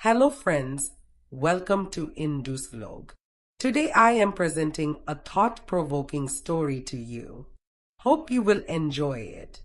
Hello friends, welcome to Indu's vlog. Today I am presenting a thought-provoking story to you. Hope you will enjoy it.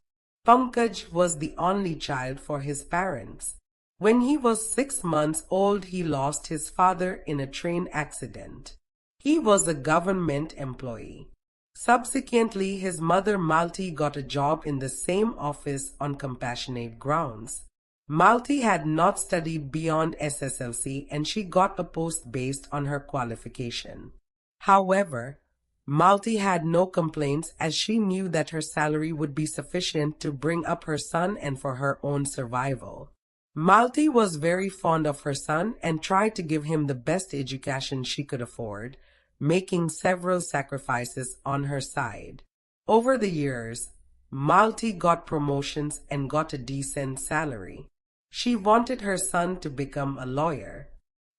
Pankaj was the only child for his parents. When he was 6 months old, he lost his father in a train accident. He was a government employee. Subsequently, his mother Malathy got a job in the same office on compassionate grounds. Malathy had not studied beyond SSLC and she got a post based on her qualification. However, Malathy had no complaints as she knew that her salary would be sufficient to bring up her son and for her own survival. Malathy was very fond of her son and tried to give him the best education she could afford, making several sacrifices on her side. Over the years, Malathy got promotions and got a decent salary. She wanted her son to become a lawyer.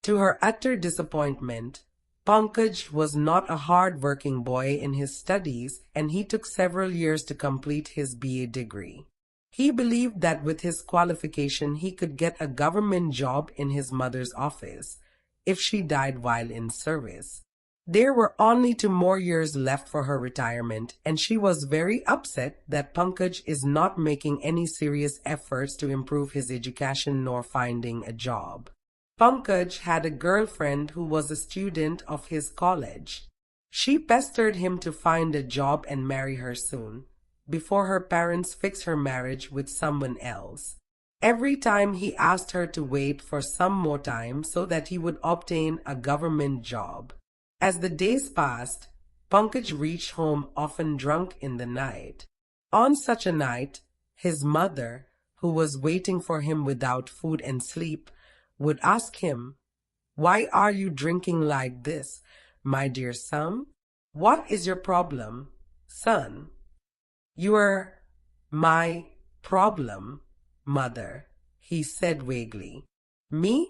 To her utter disappointment, Pankaj was not a hard-working boy in his studies and he took several years to complete his BA degree. He believed that with his qualification he could get a government job in his mother's office if she died while in service. There were only 2 more years left for her retirement and she was very upset that Pankaj is not making any serious efforts to improve his education nor finding a job. Pankaj had a girlfriend who was a student of his college. She pestered him to find a job and marry her soon, before her parents fixed her marriage with someone else. Every time he asked her to wait for some more time so that he would obtain a government job. As the days passed, Pankaj reached home often drunk in the night. On such a night, his mother, who was waiting for him without food and sleep, would ask him, "Why are you drinking like this, my dear son? What is your problem, son?" "You are my problem, mother," he said vaguely. "Me?"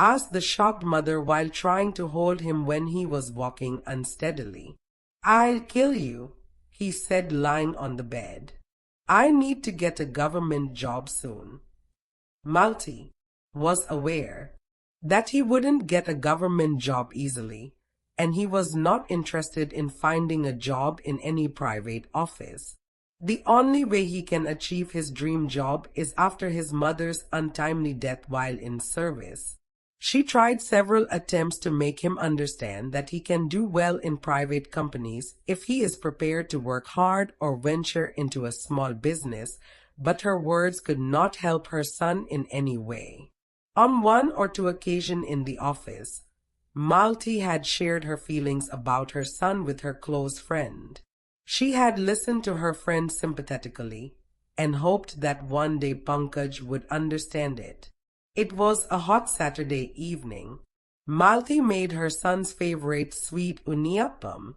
asked the shocked mother while trying to hold him when he was walking unsteadily. "I'll kill you," he said lying on the bed. "I need to get a government job soon." Malathy was aware that he wouldn't get a government job easily, and he was not interested in finding a job in any private office. The only way he can achieve his dream job is after his mother's untimely death while in service. She tried several attempts to make him understand that he can do well in private companies if he is prepared to work hard or venture into a small business, but her words could not help her son in any way. On 1 or 2 occasions in the office, Malathy had shared her feelings about her son with her close friend. She had listened to her friend sympathetically and hoped that one day Pankaj would understand it. It was a hot Saturday evening. Malathy made her son's favorite sweet uniappam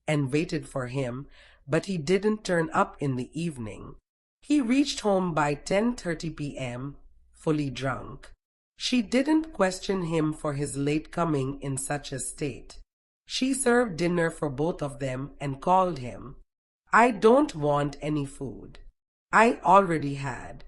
and waited for him, but he didn't turn up in the evening. He reached home by 10:30 p.m., fully drunk. She didn't question him for his late coming in such a state. She served dinner for both of them and called him. "I don't want any food. I already had.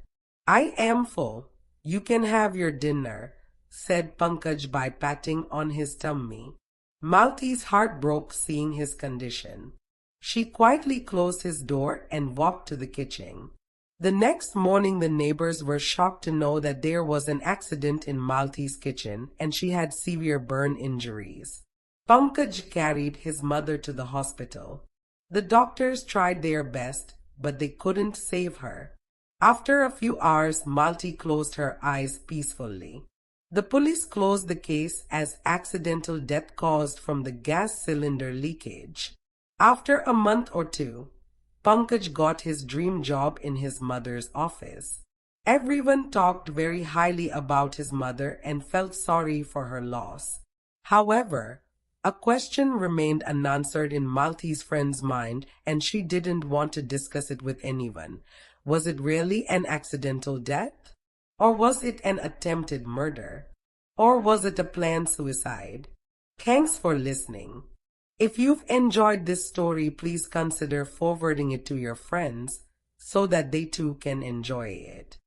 I am full. You can have your dinner," said Pankaj by patting on his tummy. Malathy's heart broke seeing his condition. She quietly closed his door and walked to the kitchen. The next morning the neighbors were shocked to know that there was an accident in Malathy's kitchen and she had severe burn injuries. Pankaj carried his mother to the hospital. The doctors tried their best, but they couldn't save her. After a few hours, Malathy closed her eyes peacefully. The police closed the case as accidental death caused from the gas cylinder leakage. After a month or 2, Pankaj got his dream job in his mother's office. Everyone talked very highly about his mother and felt sorry for her loss. However, a question remained unanswered in Malathy's friend's mind and she didn't want to discuss it with anyone. Was it really an accidental death? Or was it an attempted murder? Or was it a planned suicide? Thanks for listening. If you've enjoyed this story, please consider forwarding it to your friends so that they too can enjoy it.